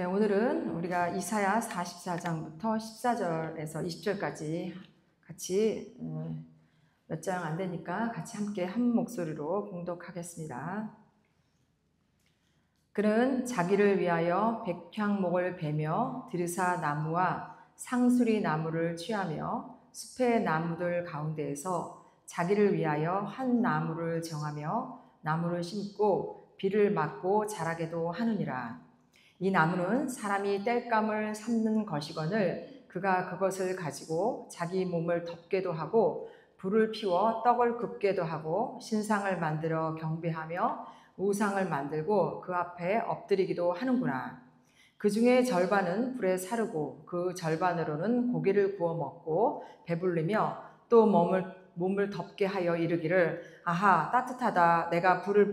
네, 오늘은 우리가 이사야 44장부터 14절에서 20절까지 같이 몇 장 안 되니까 같이 함께 한 목소리로 봉독하겠습니다. 그는 자기를 위하여 백향목을 베며 드르사 나무와 상수리 나무를 취하며 숲의 나무들 가운데에서 자기를 위하여 한 나무를 정하며 나무를 심고 비를 맞고 자라게도 하느니라. 이 나무는 사람이 땔감을 삼는 것이거늘 그가 그것을 가지고 자기 몸을 덮게도 하고 불을 피워 떡을 굽게도 하고 신상을 만들어 경배하며 우상을 만들고 그 앞에 엎드리기도 하는구나. 그 중에 절반은 불에 사르고 그 절반으로는 고기를 구워 먹고 배불리며 또 몸을 덮게 하여 이르기를 아하 따뜻하다 내가 불을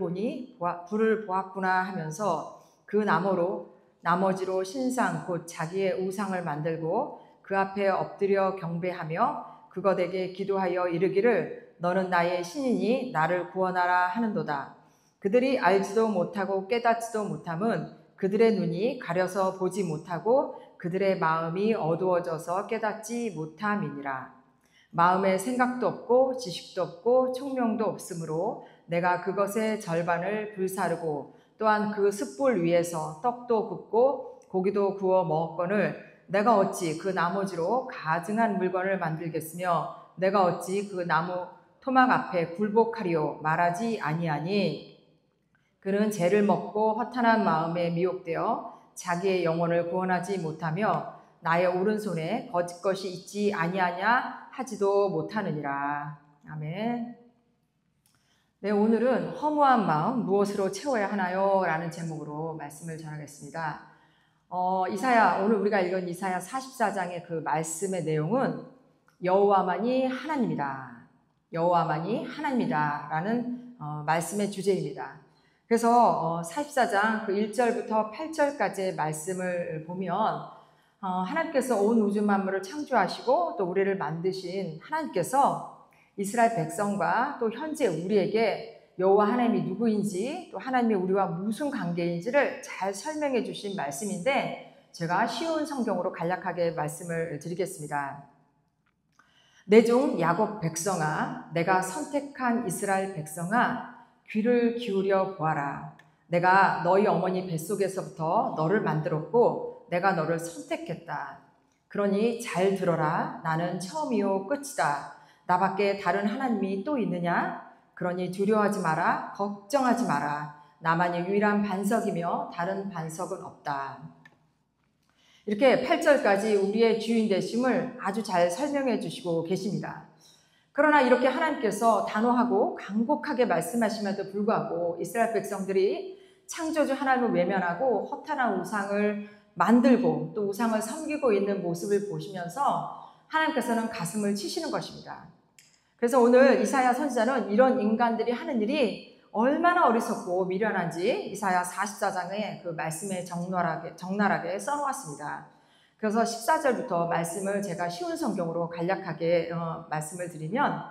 보았구나 하면서 그 나머지로 신상 곧 자기의 우상을 만들고 그 앞에 엎드려 경배하며 그것에게 기도하여 이르기를 너는 나의 신이니 나를 구원하라 하는도다. 그들이 알지도 못하고 깨닫지도 못함은 그들의 눈이 가려서 보지 못하고 그들의 마음이 어두워져서 깨닫지 못함이니라. 마음에 생각도 없고 지식도 없고 총명도 없으므로 내가 그것의 절반을 불사르고 또한 그 숯불 위에서 떡도 굽고 고기도 구워 먹었거늘 내가 어찌 그 나머지로 가증한 물건을 만들겠으며 내가 어찌 그 나무 토막 앞에 굴복하리요 말하지 아니하니. 그는 죄를 먹고 허탄한 마음에 미혹되어 자기의 영혼을 구원하지 못하며 나의 오른손에 거짓 것이 있지 아니하냐 하지도 못하느니라. 아멘. 네, 오늘은 허무한 마음 무엇으로 채워야 하나요? 라는 제목으로 말씀을 전하겠습니다. 오늘 우리가 읽은 이사야 44장의 그 말씀의 내용은 여호와만이 하나님이다. 여호와만이 하나님이다. 라는 말씀의 주제입니다. 그래서 44장 그 1절부터 8절까지의 말씀을 보면 하나님께서 온 우주 만물을 창조하시고 또 우리를 만드신 하나님께서 이스라엘 백성과 또 현재 우리에게 여호와 하나님이 누구인지 또 하나님이 우리와 무슨 관계인지를 잘 설명해 주신 말씀인데 제가 쉬운 성경으로 간략하게 말씀을 드리겠습니다. 내 종 야곱 백성아 내가 선택한 이스라엘 백성아 귀를 기울여 보아라. 내가 너희 어머니 뱃속에서부터 너를 만들었고 내가 너를 선택했다. 그러니 잘 들어라. 나는 처음이요 끝이다. 나밖에 다른 하나님이 또 있느냐? 그러니 두려워하지 마라. 걱정하지 마라. 나만이 유일한 반석이며 다른 반석은 없다. 이렇게 8절까지 우리의 주인 되심을 아주 잘 설명해 주시고 계십니다. 그러나 이렇게 하나님께서 단호하고 간곡하게 말씀하심에도 불구하고 이스라엘 백성들이 창조주 하나님을 외면하고 허탄한 우상을 만들고 또 우상을 섬기고 있는 모습을 보시면서 하나님께서는 가슴을 치시는 것입니다. 그래서 오늘 이사야 선지자는 이런 인간들이 하는 일이 얼마나 어리석고 미련한지 이사야 44장에 그 말씀에 적나라하게 써놓았습니다. 그래서 14절부터 말씀을 제가 쉬운 성경으로 간략하게 말씀을 드리면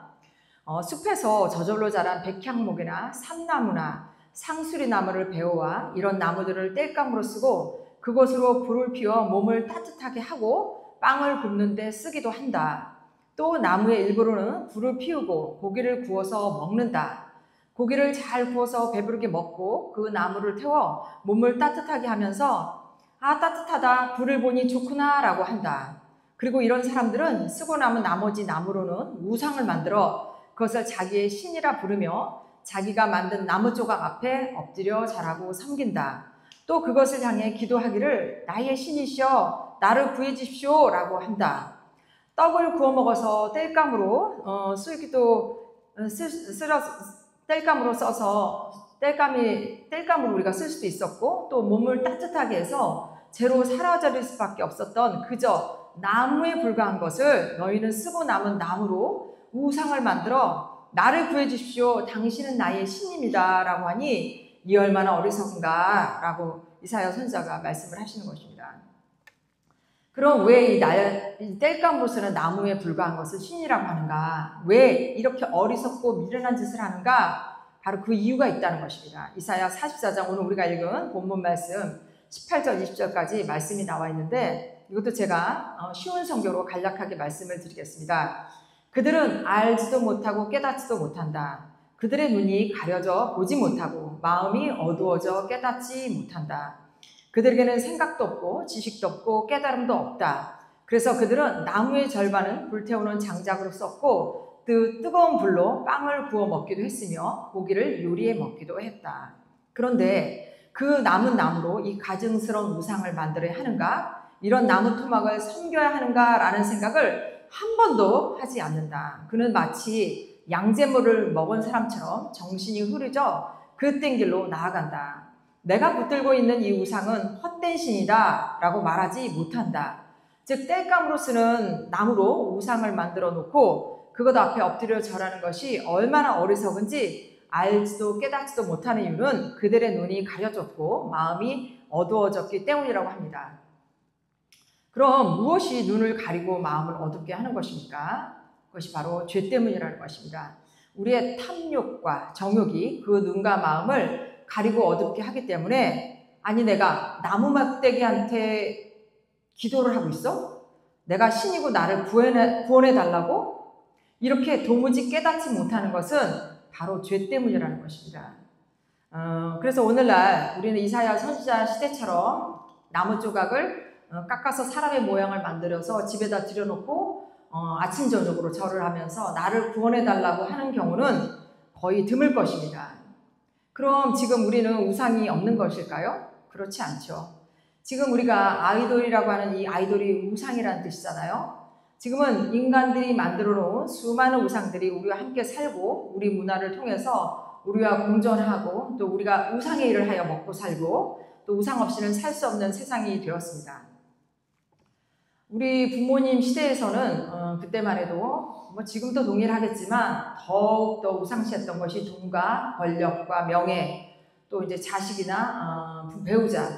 숲에서 저절로 자란 백향목이나 삼나무나 상수리나무를 베어와 이런 나무들을 땔감으로 쓰고 그것으로 불을 피워 몸을 따뜻하게 하고 빵을 굽는 데 쓰기도 한다. 또 나무의 일부로는 불을 피우고 고기를 구워서 먹는다. 고기를 잘 구워서 배부르게 먹고 그 나무를 태워 몸을 따뜻하게 하면서 아 따뜻하다 불을 보니 좋구나 라고 한다. 그리고 이런 사람들은 쓰고 남은 나머지 나무로는 우상을 만들어 그것을 자기의 신이라 부르며 자기가 만든 나무 조각 앞에 엎드려 절하고 섬긴다. 또 그것을 향해 기도하기를 나의 신이시여 나를 구해 주십시오 라고 한다. 떡을 구워 먹어서 땔감으로 땔감으로 써서 땔감으로 우리가 쓸 수도 있었고 또 몸을 따뜻하게 해서 재로 사라져버릴 수밖에 없었던 그저 나무에 불과한 것을 너희는 쓰고 남은 나무로 우상을 만들어 나를 구해 주십시오. 당신은 나의 신입니다. 라고 하니 이 얼마나 어리석은가 라고 이사야 선지자가 말씀을 하시는 것입니다. 그럼 왜 이 땔감으로 쓰는 나무에 불과한 것을 신이라고 하는가? 왜 이렇게 어리석고 미련한 짓을 하는가? 바로 그 이유가 있다는 것입니다. 이사야 44장 오늘 우리가 읽은 본문 말씀 18절, 20절까지 말씀이 나와 있는데 이것도 제가 쉬운 성경으로 간략하게 말씀을 드리겠습니다. 그들은 알지도 못하고 깨닫지도 못한다. 그들의 눈이 가려져 보지 못하고 마음이 어두워져 깨닫지 못한다. 그들에게는 생각도 없고 지식도 없고 깨달음도 없다. 그래서 그들은 나무의 절반은 불태우는 장작으로 썼고 뜨거운 불로 빵을 구워 먹기도 했으며 고기를 요리해 먹기도 했다. 그런데 그 남은 나무로 이 가증스러운 우상을 만들어야 하는가? 이런 나무 토막을 섬겨야 하는가라는 생각을 한 번도 하지 않는다. 그는 마치 양잿물을 먹은 사람처럼 정신이 흐려져 그릇된 길로 나아간다. 내가 붙들고 있는 이 우상은 헛된 신이다 라고 말하지 못한다. 즉 땔감으로 쓰는 나무로 우상을 만들어 놓고 그것 앞에 엎드려 절하는 것이 얼마나 어리석은지 알지도 깨닫지도 못하는 이유는 그들의 눈이 가려졌고 마음이 어두워졌기 때문이라고 합니다. 그럼 무엇이 눈을 가리고 마음을 어둡게 하는 것입니까? 그것이 바로 죄 때문이라는 것입니다. 우리의 탐욕과 정욕이 그 눈과 마음을 가리고 어둡게 하기 때문에 아니 내가 나무 막대기한테 기도를 하고 있어? 내가 신이고 나를 구원해 달라고? 이렇게 도무지 깨닫지 못하는 것은 바로 죄 때문이라는 것입니다. 그래서 오늘날 우리는 이사야 선지자 시대처럼 나무 조각을 깎아서 사람의 모양을 만들어서 집에다 들여놓고 아침 저녁으로 절을 하면서 나를 구원해 달라고 하는 경우는 거의 드물 것입니다. 그럼 지금 우리는 우상이 없는 것일까요? 그렇지 않죠. 지금 우리가 아이돌이라고 하는 이 아이돌이 우상이라는 뜻이잖아요. 지금은 인간들이 만들어 놓은 수많은 우상들이 우리와 함께 살고 우리 문화를 통해서 우리와 공존하고 또 우리가 우상의 일을 하여 먹고 살고 또 우상 없이는 살 수 없는 세상이 되었습니다. 우리 부모님 시대에서는 그때만 해도 뭐 지금도 동일하겠지만 더욱더 우상시했던 것이 돈과 권력과 명예 또 이제 자식이나 배우자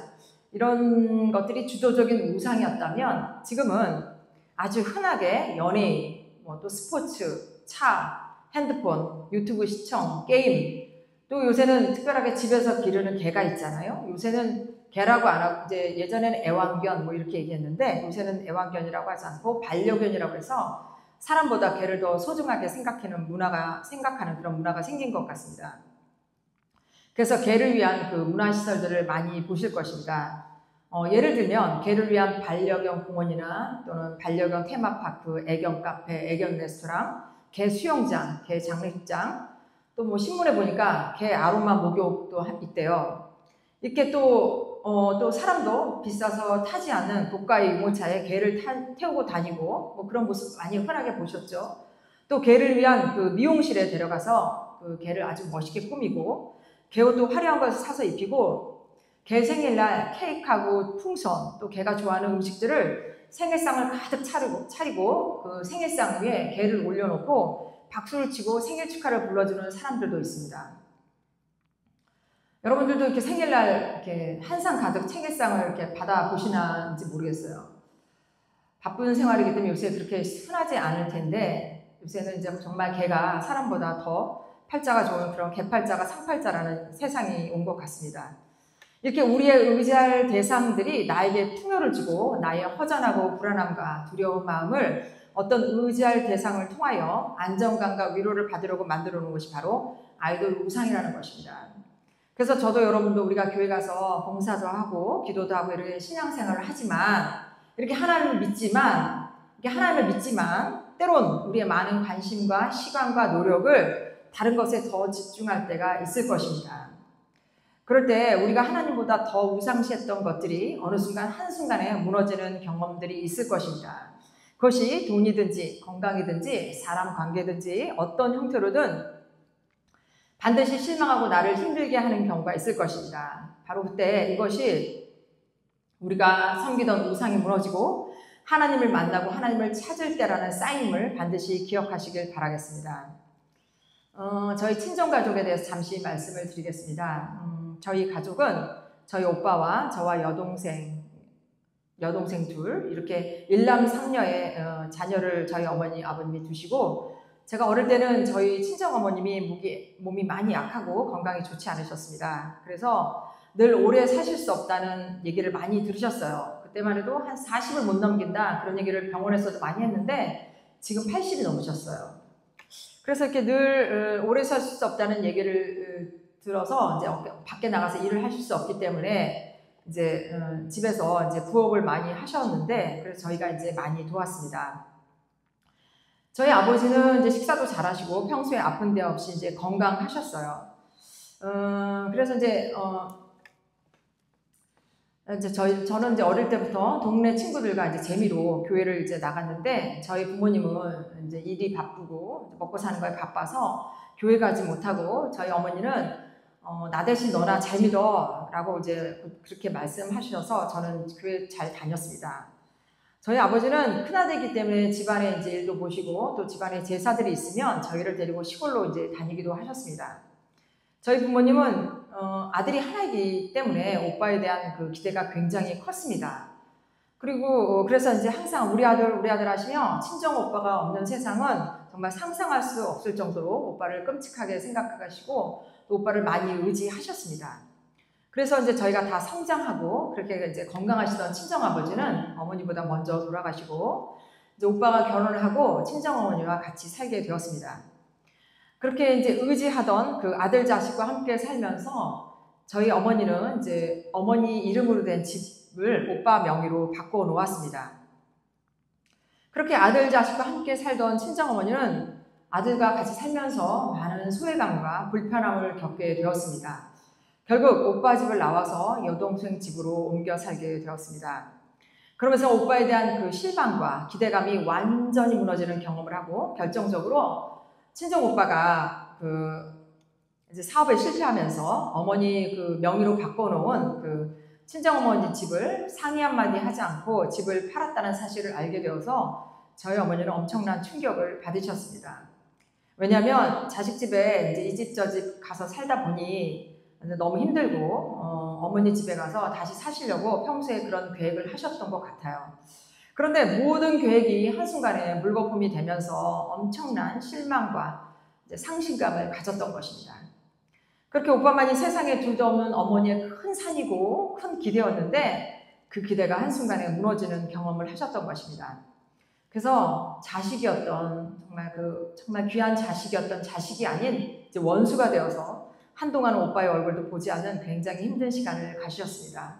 이런 것들이 주도적인 우상이었다면 지금은 아주 흔하게 연예인, 또 스포츠, 차, 핸드폰, 유튜브 시청, 게임 또 요새는 특별하게 집에서 기르는 개가 있잖아요. 요새는 개라고 안 하고 이제 예전에는 애완견 뭐 이렇게 얘기했는데 요새는 애완견이라고 하지 않고 반려견이라고 해서 사람보다 개를 더 소중하게 생각하는 그런 문화가 생긴 것 같습니다. 그래서 개를 위한 그 문화시설들을 많이 보실 것입니다. 예를 들면 개를 위한 반려견 공원이나 또는 반려견 테마파크, 애견 카페, 애견 레스토랑, 개 수영장, 개 장례식장, 또 뭐 신문에 보니까 개 아로마 목욕도 있대요. 이렇게 또 사람도 비싸서 타지 않는 고가의 유모차에 개를 태우고 다니고 뭐 그런 모습 많이 흔하게 보셨죠. 또 개를 위한 그 미용실에 데려가서 그 개를 아주 멋있게 꾸미고 개 옷도 화려한 것을 사서 입히고 개 생일날 케이크하고 풍선 또 개가 좋아하는 음식들을 생일상을 가득 차리고 그 생일상 위에 개를 올려놓고 박수를 치고 생일 축하를 불러주는 사람들도 있습니다. 여러분들도 이렇게 생일날 이렇게 한상 가득 생일상을 이렇게 받아보시는지 모르겠어요. 바쁜 생활이기 때문에 요새 그렇게 흔하지 않을 텐데 요새는 이제 정말 개가 사람보다 더 팔자가 좋은 그런 개팔자가 상팔자라는 세상이 온 것 같습니다. 이렇게 우리의 의지할 대상들이 나에게 풍요를 주고 나의 허전하고 불안함과 두려운 마음을 어떤 의지할 대상을 통하여 안정감과 위로를 받으려고 만들어 놓은 것이 바로 아이돌 우상이라는 것입니다. 그래서 저도 여러분도 우리가 교회 가서 봉사도 하고 기도도 하고 이렇게 신앙생활을 하지만 이렇게 하나님을 믿지만 때론 우리의 많은 관심과 시간과 노력을 다른 것에 더 집중할 때가 있을 것입니다. 그럴 때 우리가 하나님보다 더 우상시했던 것들이 어느 순간 한순간에 무너지는 경험들이 있을 것입니다. 그것이 돈이든지 건강이든지 사람 관계든지 어떤 형태로든 반드시 실망하고 나를 힘들게 하는 경우가 있을 것입니다. 바로 그때 이것이 우리가 섬기던 우상이 무너지고 하나님을 만나고 하나님을 찾을 때라는 사인을 반드시 기억하시길 바라겠습니다. 저희 친정가족에 대해서 잠시 말씀을 드리겠습니다. 저희 가족은 저희 오빠와 저와 여동생 둘 이렇게 일남 삼녀의 자녀를 저희 어머니 아버님이 두시고 제가 어릴 때는 저희 친정어머님이 몸이 많이 약하고 건강이 좋지 않으셨습니다. 그래서 늘 오래 사실 수 없다는 얘기를 많이 들으셨어요. 그때만 해도 한 40을 못 넘긴다 그런 얘기를 병원에서도 많이 했는데 지금 80이 넘으셨어요. 그래서 이렇게 늘 오래 살 수 없다는 얘기를 들어서 이제 밖에 나가서 일을 하실 수 없기 때문에 이제 집에서 이제 부업을 많이 하셨는데 그래서 저희가 이제 많이 도왔습니다. 저희 아버지는 이제 식사도 잘하시고 평소에 아픈 데 없이 이제 건강하셨어요. 그래서 저는 이제 어릴 때부터 동네 친구들과 이제 재미로 교회를 이제 나갔는데 저희 부모님은 이제 일이 바쁘고 먹고 사는 거에 바빠서 교회 가지 못하고 저희 어머니는 나 대신 너나 잘 믿어라고 이제 그렇게 말씀하셔서 저는 교회 잘 다녔습니다. 저희 아버지는 큰아들이기 때문에 집안에 이제 일도 보시고 또 집안에 제사들이 있으면 저희를 데리고 시골로 이제 다니기도 하셨습니다. 저희 부모님은 아들이 하나이기 때문에 오빠에 대한 그 기대가 굉장히 컸습니다. 그리고 그래서 이제 항상 우리 아들 하시며 친정 오빠가 없는 세상은 정말 상상할 수 없을 정도로 오빠를 끔찍하게 생각하시고 또 오빠를 많이 의지하셨습니다. 그래서 이제 저희가 다 성장하고 그렇게 이제 건강하시던 친정 아버지는 어머니보다 먼저 돌아가시고 이제 오빠가 결혼을 하고 친정 어머니와 같이 살게 되었습니다. 그렇게 이제 의지하던 그 아들 자식과 함께 살면서 저희 어머니는 이제 어머니 이름으로 된 집을 오빠 명의로 바꿔 놓았습니다. 그렇게 아들 자식과 함께 살던 친정 어머니는 아들과 같이 살면서 많은 소외감과 불편함을 겪게 되었습니다. 결국 오빠 집을 나와서 여동생 집으로 옮겨 살게 되었습니다. 그러면서 오빠에 대한 그 실망과 기대감이 완전히 무너지는 경험을 하고 결정적으로 친정 오빠가 이제 사업에 실패하면서 어머니 그 명의로 바꿔놓은 그 친정 어머니 집을 상의 한마디 하지 않고 집을 팔았다는 사실을 알게 되어서 저희 어머니는 엄청난 충격을 받으셨습니다. 왜냐하면 자식 집에 이제 이 집 저 집 가서 살다 보니 너무 힘들고 어머니 집에 가서 다시 사시려고 평소에 그런 계획을 하셨던 것 같아요. 그런데 모든 계획이 한순간에 물거품이 되면서 엄청난 실망과 이제 상실감을 가졌던 것입니다. 그렇게 오빠만이 세상에 둘도 없는 어머니의 큰 산이고 큰 기대였는데 그 기대가 한순간에 무너지는 경험을 하셨던 것입니다. 그래서 자식이었던 정말 귀한 자식이었던 자식이 아닌 이제 원수가 되어서 한동안 오빠의 얼굴도 보지 않는 굉장히 힘든 시간을 가지셨습니다.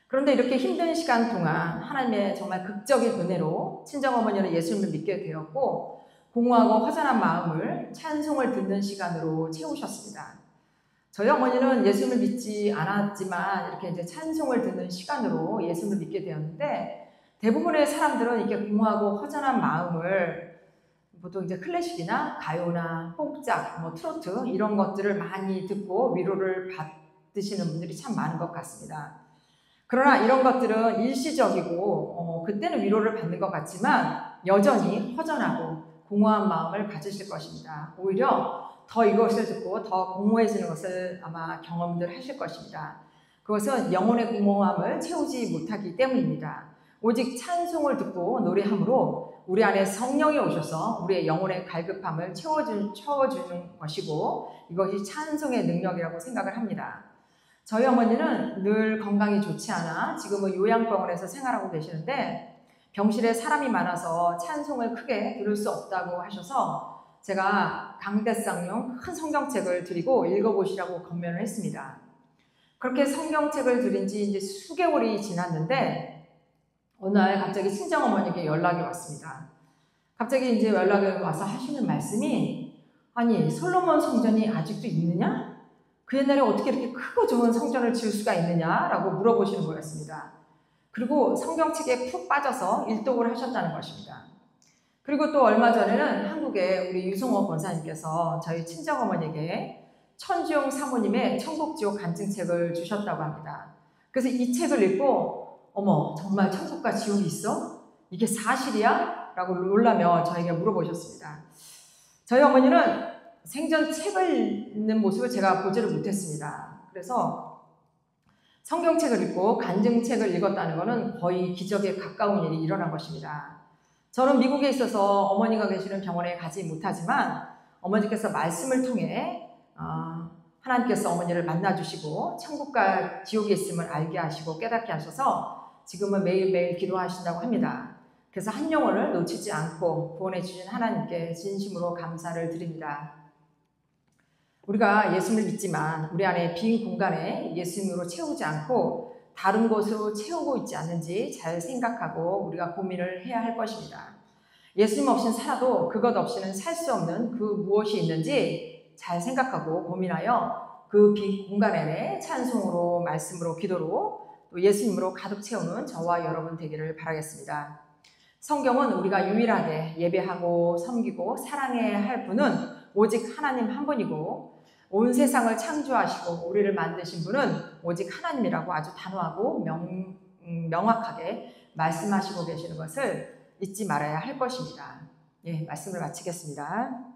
그런데 이렇게 힘든 시간 동안 하나님의 정말 극적인 은혜로 친정어머니는 예수님을 믿게 되었고 공허하고 허전한 마음을 찬송을 듣는 시간으로 채우셨습니다. 저희 어머니는 예수님을 믿지 않았지만 이렇게 이제 찬송을 듣는 시간으로 예수님을 믿게 되었는데 대부분의 사람들은 이렇게 공허하고 허전한 마음을 보통 이제 클래식이나 가요나 뽕짝, 트로트 이런 것들을 많이 듣고 위로를 받으시는 분들이 참 많은 것 같습니다. 그러나 이런 것들은 일시적이고 그때는 위로를 받는 것 같지만 여전히 허전하고 공허한 마음을 가지실 것입니다. 오히려 더 이것을 듣고 더 공허해지는 것을 아마 경험들 하실 것입니다. 그것은 영혼의 공허함을 채우지 못하기 때문입니다. 오직 찬송을 듣고 노래함으로 우리 안에 성령이 오셔서 우리의 영혼의 갈급함을 채워주는 것이고 이것이 찬송의 능력이라고 생각을 합니다. 저희 어머니는 늘 건강이 좋지 않아 지금은 요양병원에서 생활하고 계시는데 병실에 사람이 많아서 찬송을 크게 들을 수 없다고 하셔서 제가 강대상용 큰 성경책을 드리고 읽어보시라고 권면을 했습니다. 그렇게 성경책을 드린 지 이제 수개월이 지났는데 어느 날 갑자기 친정어머니에게 연락이 왔습니다. 갑자기 이제 연락이 와서 하시는 말씀이 아니 솔로몬 성전이 아직도 있느냐? 그 옛날에 어떻게 이렇게 크고 좋은 성전을 지을 수가 있느냐라고 물어보시는 거였습니다. 그리고 성경책에 푹 빠져서 일독을 하셨다는 것입니다. 그리고 또 얼마 전에는 한국에 우리 유승호 권사님께서 저희 친정어머니에게 천주용 사모님의 천국지옥 간증책을 주셨다고 합니다. 그래서 이 책을 읽고 어머 정말 천국과 지옥이 있어? 이게 사실이야? 라고 놀라며 저에게 물어보셨습니다. 저희 어머니는 생전 책을 읽는 모습을 제가 보지를 못했습니다. 그래서 성경책을 읽고 간증책을 읽었다는 것은 거의 기적에 가까운 일이 일어난 것입니다. 저는 미국에 있어서 어머니가 계시는 병원에 가지 못하지만 어머니께서 말씀을 통해 하나님께서 어머니를 만나주시고 천국과 지옥에 있음을 알게 하시고 깨닫게 하셔서 지금은 매일매일 기도하신다고 합니다. 그래서 한 영혼을 놓치지 않고 구원해 주신 하나님께 진심으로 감사를 드립니다. 우리가 예수님을 믿지만 우리 안에 빈 공간에 예수님으로 채우지 않고 다른 곳으로 채우고 있지 않는지 잘 생각하고 우리가 고민을 해야 할 것입니다. 예수님 없이는 살아도 그것 없이는 살 수 없는 그 무엇이 있는지 잘 생각하고 고민하여 그 빈 공간에 찬송으로, 말씀으로, 기도로 또 예수님으로 가득 채우는 저와 여러분 되기를 바라겠습니다. 성경은 우리가 유일하게 예배하고 섬기고 사랑해야 할 분은 오직 하나님 한 분이고 온 세상을 창조하시고 우리를 만드신 분은 오직 하나님이라고 아주 단호하고 명확하게 말씀하시고 계시는 것을 잊지 말아야 할 것입니다. 예, 말씀을 마치겠습니다.